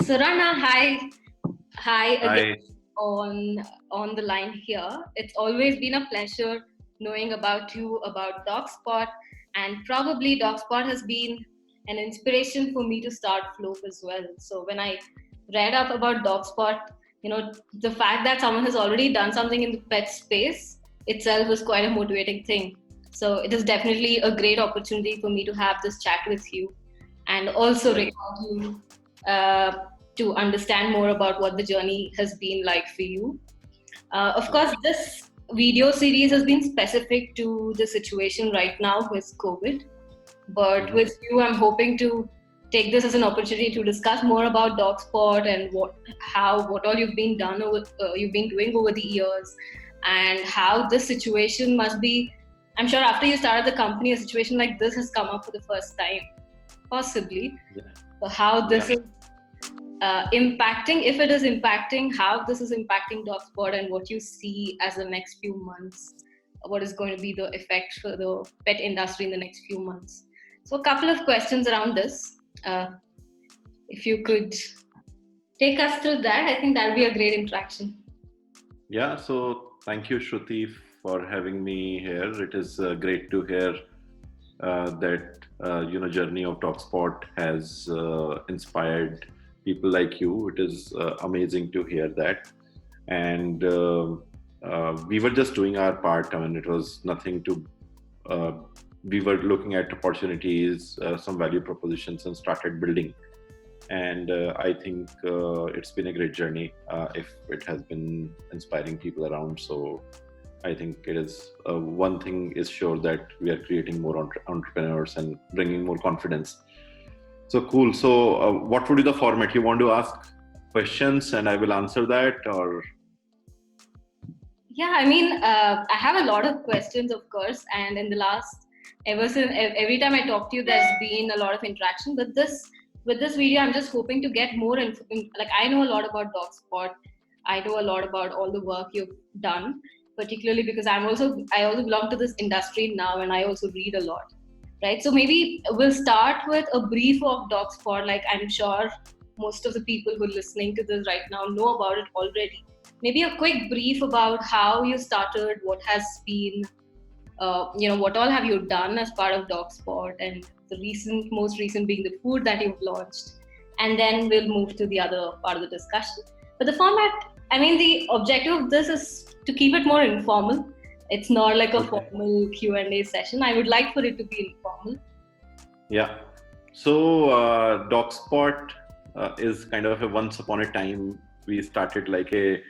So Rana, hi. Hi again Hi. on the line here. It's always been a pleasure knowing about you, about DocSpot, and probably DocSpot has been an inspiration for me to start Flope as well. So when I read up about DocSpot, the fact that someone has already done something in the pet space itself is quite a motivating thing. So it is definitely a great opportunity for me to have this chat with you and also Right. record you uh, to understand more about what the journey has been like for you. Of course, this video series has been specific to the situation right now with COVID, but Mm-hmm. with you, I'm hoping to take this as an opportunity to discuss more about DocSpot and what all you've been doing over the years, and how this situation must be. I'm sure after you started the company, a situation like this has come up for the first time, possibly. Yeah. So how this Yeah. is impacting, if it is impacting, how this is impacting DocSpot, and what you see as the next few months, what is going to be the effect for the pet industry in the next few months. So a couple of questions around this. Uh, if you could take us through that, I think that would be a great interaction. Yeah. So thank you, Shruti, for having me here. It is great to hear that journey of TalkSpot has inspired people like you. It is amazing to hear that. And we were just doing our part. I mean, it was nothing to. Uh, we were looking at opportunities, some value propositions, and started building. And I think it's been a great journey. If it has been inspiring people around, so I think it is one thing is sure that we are creating more entrepreneurs and bringing more confidence. So cool. So what would be the format? You want to ask questions and I will answer that, or Yeah, I mean, I have a lot of questions, of course, and in the last, ever since every time I talk to you, there's been a lot of interaction. But with this video, I'm just hoping to get more like I know a lot about DocSpot. I know a lot about all the work you've done, particularly because I also belong to this industry now, and I also read a lot, right? So maybe we'll start with a brief of DocSpot. Like I'm sure most of the people who are listening to this right now know about it already. Maybe a quick brief about how you started, what has been, what all have you done as part of DocSpot, and most recent being the food that you've launched, and then we'll move to the other part of the discussion. But the format, I mean, the objective of this is to keep it more informal. It's not like a okay? formal Q&A session. I would like for it to be informal. Yeah. So DocSpot is kind of a once upon a time we started like a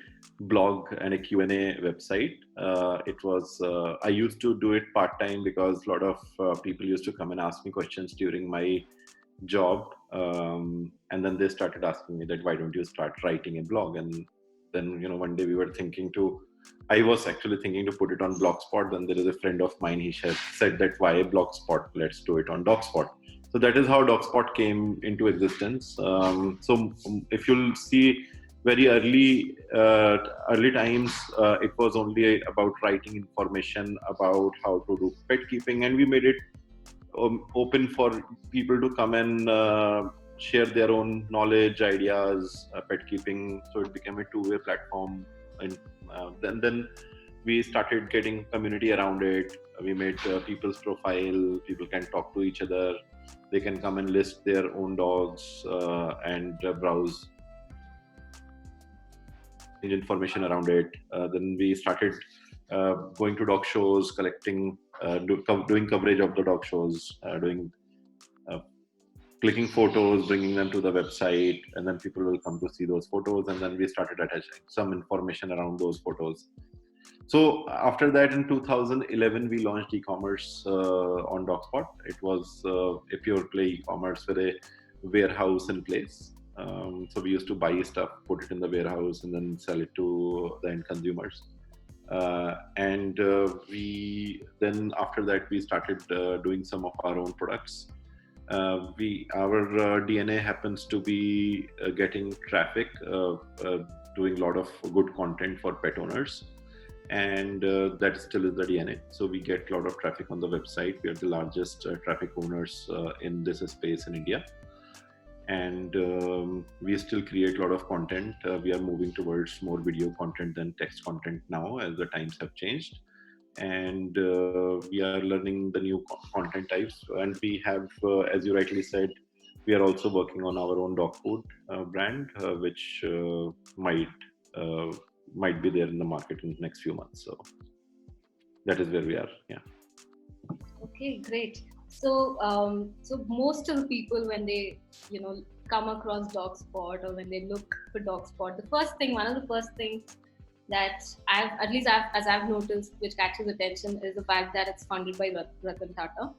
blog and a Q&A website. It was I used to do it part time because a lot of people used to come and ask me questions during my job, and then they started asking me that why don't you start writing a blog? And then one day we were thinking to. I was actually thinking to put it on Blogspot. Then there is a friend of mine. He said that why Blogspot? Let's do it on DocSpot. So that is how DocSpot came into existence. If you'll see very early times, it was only about writing information about how to do pet keeping, and we made it open for people to come and share their own knowledge, ideas, pet keeping. So it became a two-way platform, and then we started getting community around it. We made people's profile. People can talk to each other. They can come and list their own dogs and browse information around it. Then we started going to dog shows, collecting, doing coverage of the dog shows, doing uh, clicking photos, bringing them to the website, and then people will come to see those photos. And then we started attaching some information around those photos. So after that, in 2011, we launched e-commerce on DocSpot. It was a pure play e-commerce with a warehouse in place. So we used to buy stuff, put it in the warehouse, and then sell it to the end consumers. And we then after that we started doing some of our own products. Our DNA happens to be getting traffic, doing a lot of good content for pet owners, and that still is the DNA. So we get a lot of traffic on the website. We are the largest traffic owners in this space in India. and we still create a lot of content. We are moving towards more video content than text content now, as the times have changed, and we are learning the new content types. And we have, as you rightly said, we are also working on our own dog food brand, which uh, might be there in the market in the next few months. So that is where we are. Yeah. Okay, great. So most of the people, when they, come across DogSpot, or when they look for DogSpot, one of the first things that as I've noticed, which catches attention, is the fact that it's funded by Ratan Tata,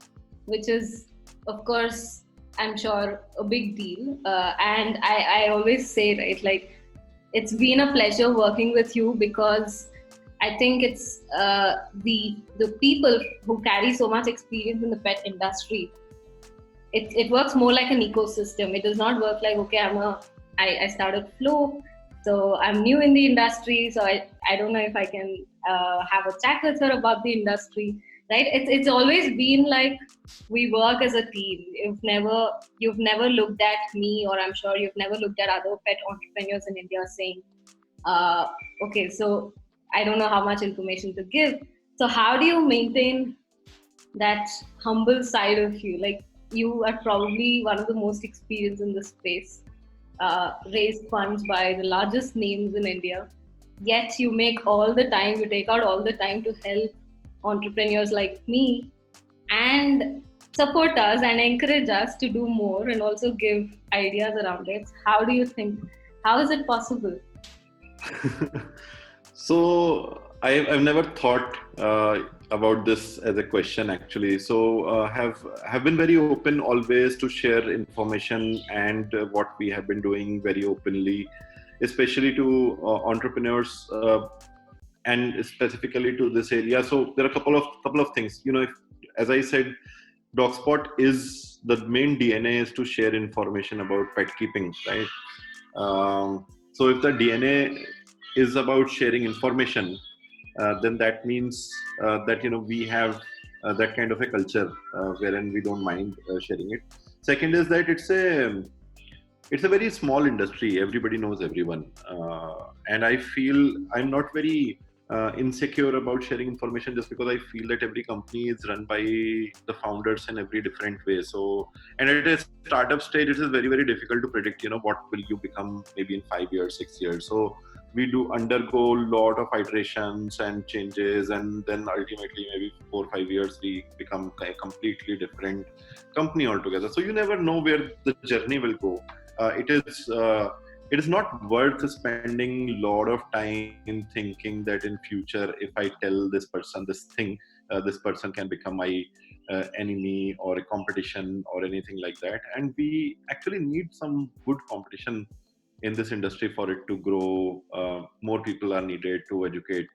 which is, of course, I'm sure, a big deal. And I always say, right, like, it's been a pleasure working with you, because I think it's the people who carry so much experience in the pet industry. It works more like an ecosystem. It does not work like, okay, I started Flow, so I'm new in the industry, so I don't know if I can have a chat with her about the industry, right? It's always been like, we work as a team. You've never looked at me, or I'm sure you've never looked at other pet entrepreneurs in India saying, okay, so I don't know how much information to give. So how do you maintain that humble side of you? Like, you are probably one of the most experienced in this space, raised funds by the largest names in India. Yet you take out all the time to help entrepreneurs like me, and support us and encourage us to do more, and also give ideas around it. How is it possible? So I've never thought about this as a question, actually. So have been very open always to share information, and what we have been doing very openly, especially to entrepreneurs, and specifically to this area. So there are a couple of things. If, as I said, DogSpot is the main DNA is to share information about pet keeping, right? So if the DNA is about sharing information, then that means that we have that kind of a culture wherein we don't mind sharing it. Second is that it's a very small industry. Everybody knows everyone, and I feel I'm not very insecure about sharing information, just because I feel that every company is run by the founders in every different way. So, and at a startup stage, it is very, very difficult to predict, what will you become maybe in 5 years, 6 years. So we do undergo a lot of iterations and changes, and then ultimately maybe 4 or 5 years, we become a completely different company altogether. So you never know where the journey will go. It is not worth spending a lot of time thinking that in future, if I tell this person this thing, this person can become my enemy or a competition or anything like that. And we actually need some good competition in this industry for it to grow. More people are needed to educate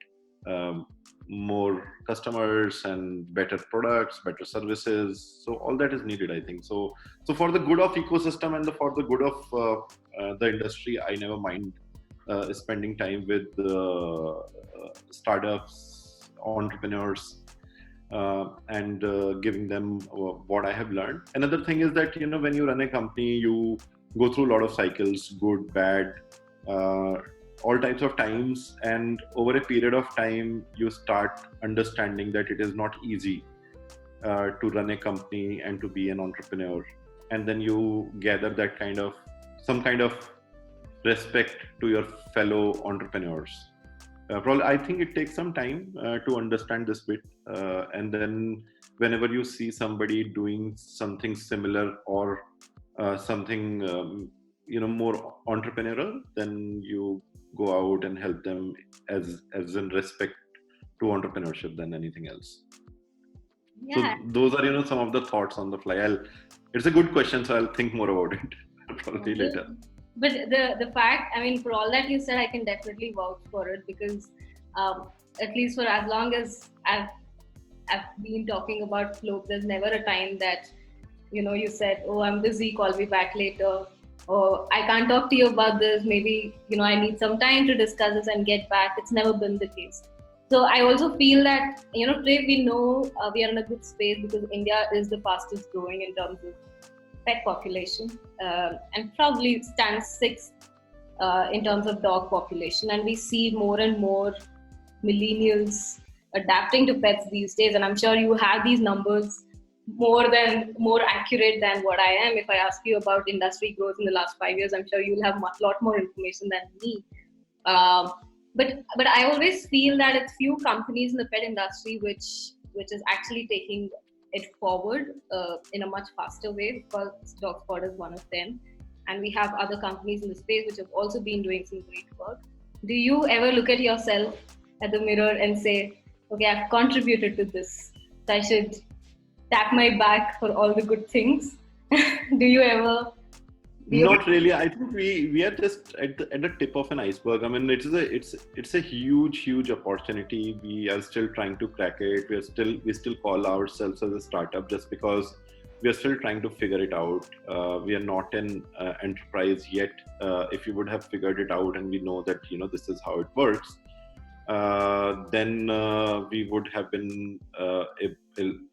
more customers, and better products, better services. So all that is needed, I think. So for the good of ecosystem, and for the good of the industry, I never mind spending time with startups, entrepreneurs, and giving them what I have learned. Another thing is that when you run a company, you go through a lot of cycles, good, bad, all types of times, and over a period of time you start understanding that it is not easy to run a company and to be an entrepreneur. And then you gather that some kind of respect to your fellow entrepreneurs. Probably, I think it takes some time to understand this bit, and then whenever you see somebody doing something similar, or something more entrepreneurial, then you go out and help them as in respect to entrepreneurship than anything else. Yeah. So those are some of the thoughts on the fly. It's a good question, so I'll think more about it probably later. But the fact, I mean, for all that you said, I can definitely vouch for it, because at least for as long as I've been talking about Flow, there's never a time that you said, oh, I'm busy, call me back later, or I can't talk to you about this, maybe I need some time to discuss this and get back. It's never been the case. So I also feel that today we know we are in a good space, because India is the fastest growing in terms of pet population, and probably stands sixth in terms of dog population. And we see more and more millennials adapting to pets these days. And I'm sure you have these numbers more accurate than what I am. If I ask you about industry growth in the last 5 years, I'm sure you'll have a lot more information than me. Um, but I always feel that it's few companies in the pet industry which is actually taking it forward in a much faster way, because DogSpot is one of them, and we have other companies in the space which have also been doing some great work. Do you ever look at yourself at the mirror and say, okay, I've contributed to this, so I should tap my back for all the good things? Do you ever? Not really. I think we are just at the tip of an iceberg. I mean, it's a huge opportunity. We are still trying to crack it. We still call ourselves as a startup just because we are still trying to figure it out. We are not an enterprise yet. If we would have figured it out and we know that this is how it works, then we would have been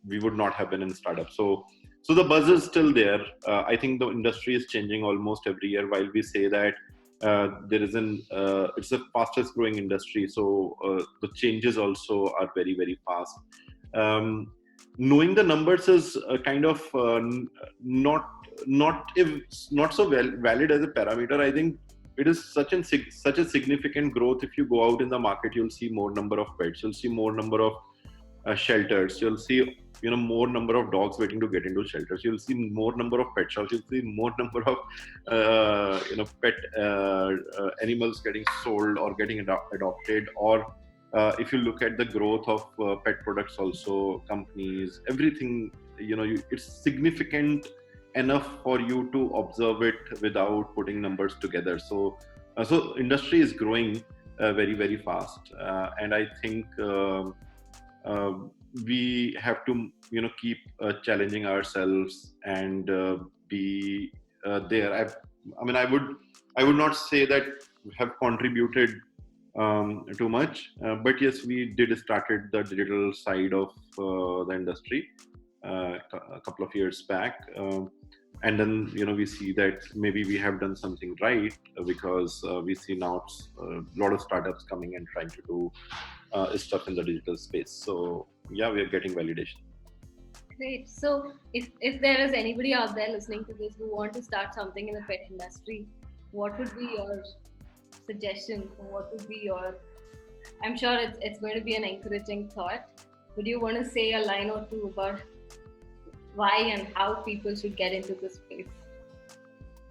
we would not have been in startup. So the buzz is still there. I think the industry is changing almost every year. While we say that it's the fastest growing industry, so the changes also are very fast. Knowing the numbers is kind of not so valid as a parameter. I think it is such a significant growth. If you go out in the market, you'll see more number of pets. You'll see more number of shelters. You'll see more number of dogs waiting to get into shelters. You'll see more number of pet shops. You'll see more number of pet animals getting sold or getting adopted. Or if you look at the growth of pet products, also companies, everything, it's significant enough for you to observe it without putting numbers together. So industry is growing very fast, and I think we have to keep challenging ourselves and be there. I would not say that we have contributed too much, but yes, we did started the digital side of the industry a couple of years back, and then we see that maybe we have done something right, because we see now a lot of startups coming and trying to do stuff in the digital space. So yeah, we are getting validation. Great. So if there is anybody out there listening to this who want to start something in the pet industry, what would be your suggestion, or what would be your, I'm sure it's going to be an encouraging thought. Would you want to say a line or two about why and how people should get into this space?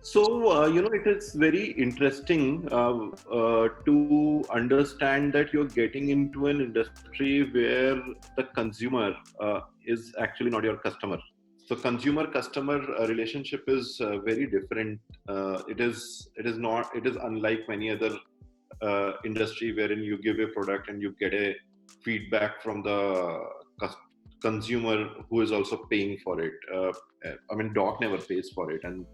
So, it is very interesting to understand that you're getting into an industry where the consumer is actually not your customer. So, consumer-customer relationship is very different. It is unlike many other industry wherein you give a product and you get a feedback from the consumer who is also paying for it. Dog never pays for it, and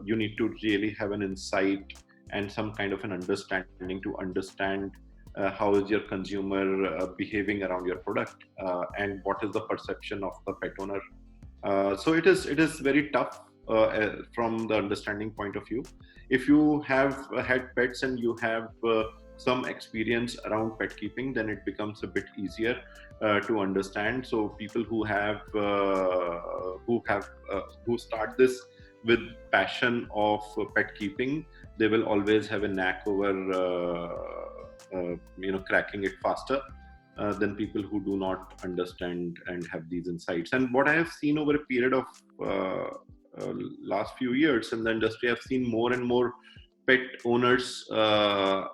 you need to really have an insight and some kind of an understanding to understand how is your consumer behaving around your product, and what is the perception of the pet owner. So it is very tough from the understanding point of view. If you have had pets and you have some experience around pet keeping, then it becomes a bit easier to understand. So people who start this with passion of pet keeping, they will always have a knack over cracking it faster than people who do not understand and have these insights. And what I have seen over a period of last few years in the industry, I've seen more and more pet owners are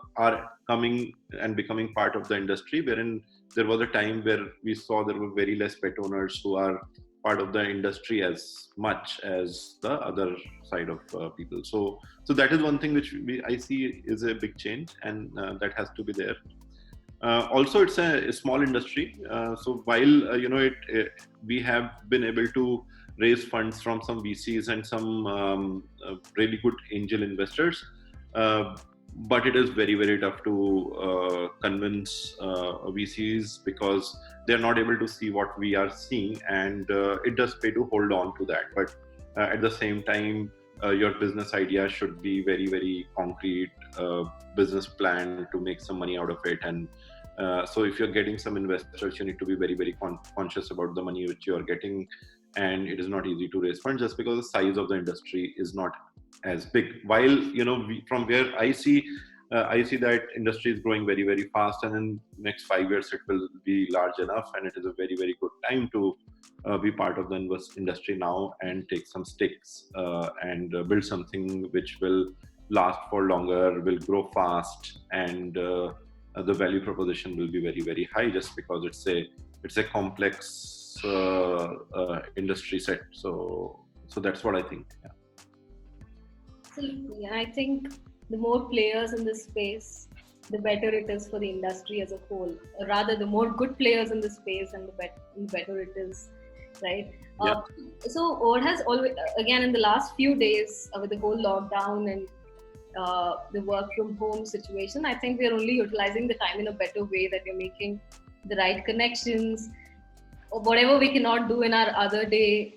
coming and becoming part of the industry, wherein there was a time where we saw there were very less pet owners who are part of the industry as much as the other side of people. So that is one thing which I see is a big change, and that has to be there. Also, it's a small industry. So while we have been able to raise funds from some VCs and some really good angel investors, but it is very tough to convince VCs, because they're not able to see what we are seeing, and it does pay to hold on to that. But At the same time, your business idea should be very, very concrete, business plan to make some money out of it. And so if you're getting some investors, you need to be very, very conscious about the money which you are getting. And it is not easy to raise funds just because the size of the industry is not as big. While, from where I see that industry is growing very, very fast, and in next 5 years it will be large enough, and it is a very, very good time to be part of the industry now and take some stakes and build something which will last for longer, will grow fast, and the value proposition will be very, very high, just because it's a complex industry set. So that's what I think. Yeah. Absolutely. And I think the more players in this space, the better it is for the industry as a whole. Or rather, the more good players in the space, and the better it is, right? Yeah. So, what has always, again, in the last few days with the whole lockdown and the work from home situation, I think we're only utilizing the time in a better way, that we're making the right connections. Or whatever we cannot do in our other day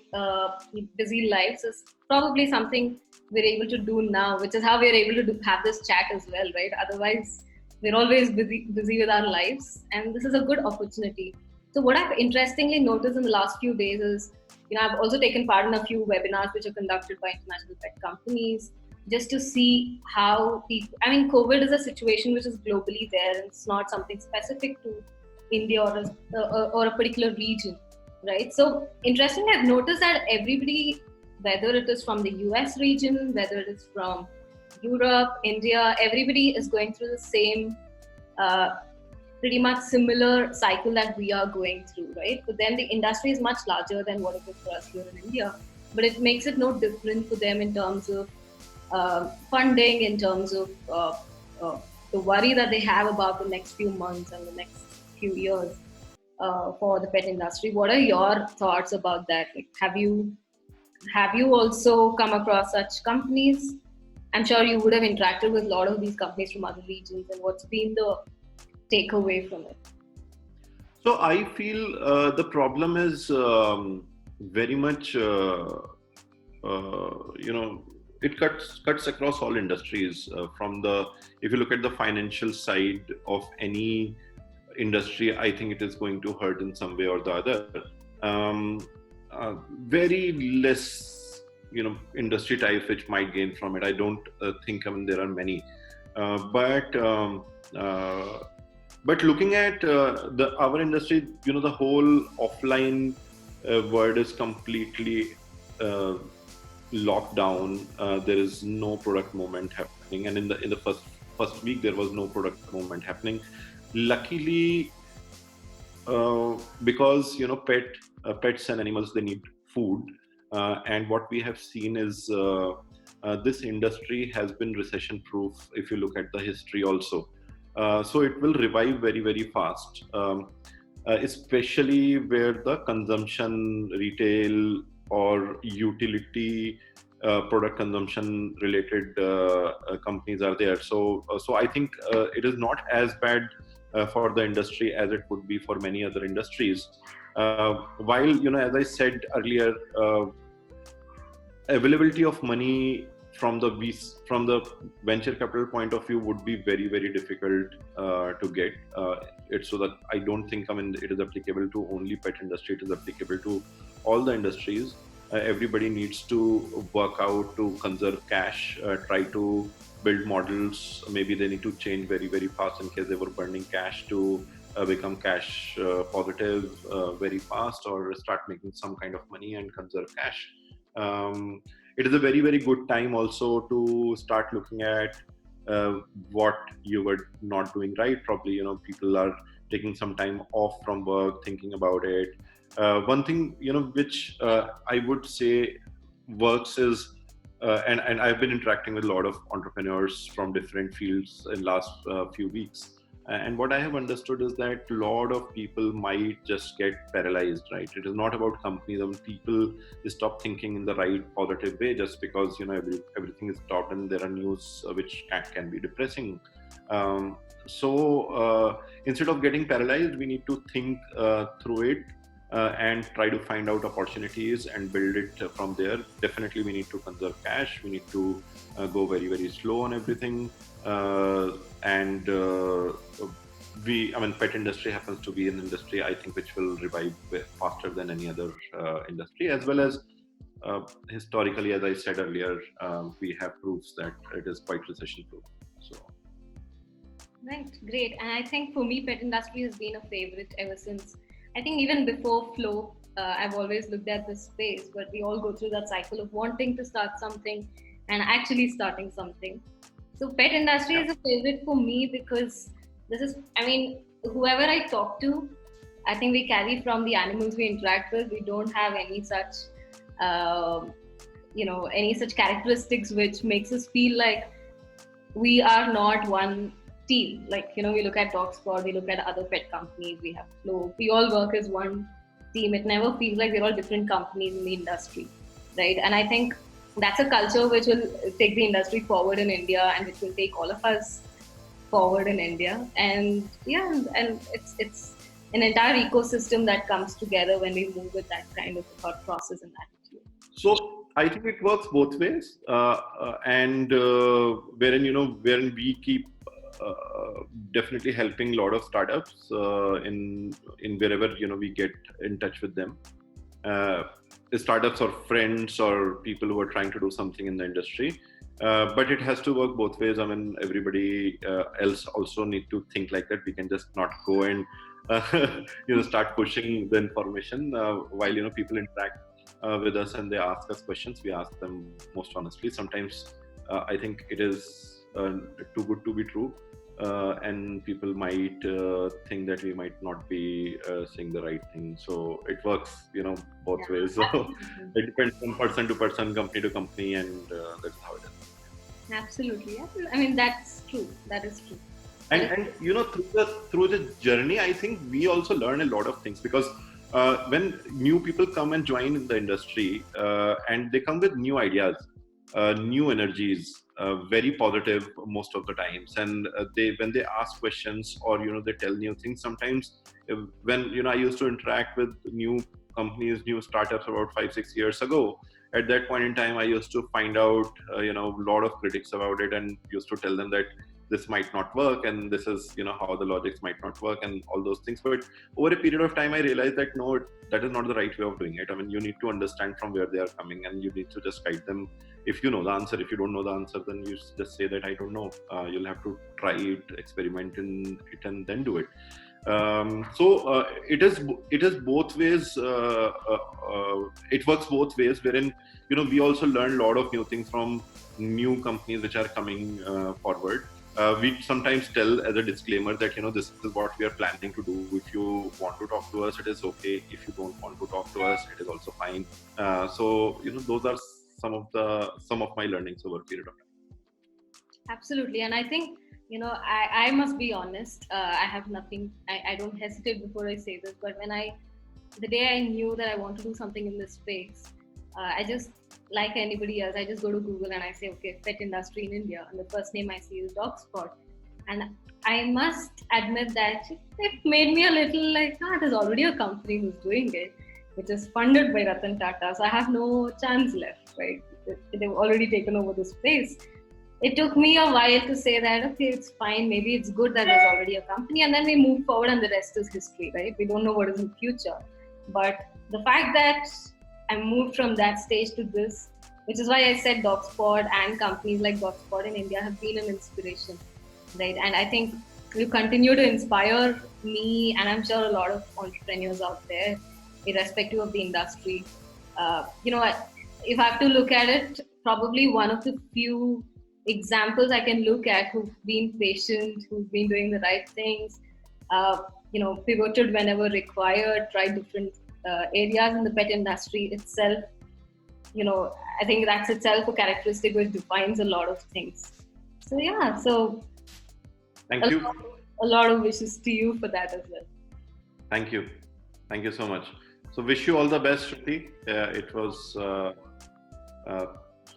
busy lives is probably something we're able to do now, which is how we're able to have this chat as well, right? Otherwise, we're always busy with our lives, and this is a good opportunity. So what I've interestingly noticed in the last few days is, I've also taken part in a few webinars which are conducted by international pet companies, just to see how people, COVID is a situation which is globally there, and it's not something specific to India or a particular region, right? So interestingly, I've noticed that everybody, whether it is from the US region, whether it is from Europe, India, everybody is going through the same, pretty much similar cycle that we are going through, right? For them, the industry is much larger than what it is for us here in India, but it makes it no different for them in terms of funding, in terms of the worry that they have about the next few months and the next few years for the pet industry. What are your thoughts about that? Like, have you also come across such companies? I'm sure you would have interacted with a lot of these companies from other regions, and what's been the takeaway from it? So I feel the problem is very much, it cuts across all industries. If you look at the financial side of any industry, I think it is going to hurt in some way or the other. Very less, industry types which might gain from it. I don't think there are many, but looking at our industry, the whole offline world is completely locked down. There is no product movement happening, and in the first week there was no product movement happening. Luckily, because pets and animals, they need food, and what we have seen is this industry has been recession proof. If you look at the history also, so it will revive very, very fast, especially where the consumption, retail or utility product consumption related companies are there. So I think it is not as bad for the industry as it would be for many other industries. While, as I said earlier, availability of money from the venture capital point of view would be very, very difficult to get it. So that I don't think it is applicable to only pet industry. It is applicable to all the industries. Everybody needs to work out to conserve cash, try to build models. Maybe they need to change very, very fast in case they were burning cash, to become cash positive very fast, or start making some kind of money and conserve cash. It is a very, very good time also to start looking at what you were not doing right. Probably, people are taking some time off from work, thinking about it. One thing, which I would say works is, and I've been interacting with a lot of entrepreneurs from different fields in last few weeks. And what I have understood is that a lot of people might just get paralyzed, right? It is not about companies. People stop thinking in the right positive way just because, everything is stopped and there are news which can be depressing. So instead of getting paralyzed, we need to think through it. and try to find out opportunities and build it from there. Definitely, we need to conserve cash. We need to go very, very slow on everything. And I mean, pet industry happens to be an industry, I think, which will revive faster than any other industry, as well as historically, as I said earlier, we have proofs that it is quite recession proof. So. Right, great. And I think for me, pet industry has been a favorite ever since. I think even before Flow, I've always looked at this space, but we all go through that cycle of wanting to start something and actually starting something. So pet industry is a favorite for me because this is, I mean, whoever I talk to, I think we carry from the animals we interact with. We don't have any such, uh, any such characteristics which makes us feel like we are not one team. Like, we look at DogSpot, we look at other pet companies, we have Flow. We all work as one team. It never feels like we're all different companies in the industry, right? And I think that's a culture which will take the industry forward in India and which will take all of us forward in India. And yeah, and it's an entire ecosystem that comes together when we move with that kind of thought process and attitude. So I think it works both ways, and wherein we keep definitely helping a lot of startups in wherever we get in touch with them, startups or friends or people who are trying to do something in the industry. But it has to work both ways. I mean, everybody else also need to think like that. We can just not go and start pushing the information while people interact with us and they ask us questions. We ask them most honestly. Sometimes I think it is too good to be true, and people might think that we might not be saying the right thing. So it works, both ways. So it depends from person to person, company to company, and that's how it is. Absolutely, yeah. I mean, that's true. That is true. And through the journey, I think we also learn a lot of things, because when new people come and join in the industry, and they come with new ideas, new energies, very positive most of the times, and when they ask questions or they tell new things. Sometimes when I used to interact with new companies, new startups about 5-6 years ago, at that point in time I used to find out a lot of critics about it, and used to tell them that this might not work, and this is how the logics might not work, and all those things. But over a period of time I realized that no, that is not the right way of doing it. I mean, you need to understand from where they are coming, and you need to just guide them. If you know the answer, if you don't know the answer, then you just say that I don't know. You'll have to try it, experiment in it, and then do it. So it is both ways. It works both ways, wherein we also learn a lot of new things from new companies which are coming forward. We sometimes tell as a disclaimer that this is what we are planning to do. If you want to talk to us, it is okay. If you don't want to talk to us, it is also fine. So those are some of my learnings over a period of time. Absolutely, and I think I must be honest. I have nothing. I don't hesitate before I say this, but the day I knew that I want to do something in this space, I just, like anybody else, I just go to Google and I say, okay, pet industry in India, and the first name I see is DogSpot, and I must admit that it made me a little like, there's already a company who's doing it, which is funded by Ratan Tata, so I have no chance left, right? They've already taken over the space. It took me a while to say that, okay, it's fine, maybe it's good that there's already a company, and then we move forward and the rest is history, right? We don't know what is in the future. But the fact that I moved from that stage to this, which is why I said DogSpot and companies like DogSpot in India have been an inspiration, right? And I think you continue to inspire me, and I'm sure a lot of entrepreneurs out there, irrespective of the industry. If I have to look at it, probably one of the few examples I can look at who've been patient, who've been doing the right things, pivoted whenever required, tried different areas in the pet industry itself. I think that's itself a characteristic which defines a lot of things. So yeah, thank you. A lot of wishes to you for that as well. Thank you so much. So wish you all the best, Shruti.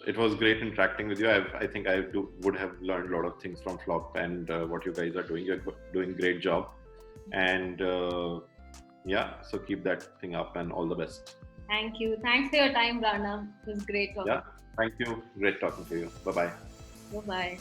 It was great interacting with you. I think I would have learned a lot of things from Flop and what you guys are doing. You're doing a great job. And Yeah, so keep that thing up and all the best. Thank you. Thanks for your time, Rana. It was great talking. Yeah, thank you. Great talking to you. Bye bye. Bye bye.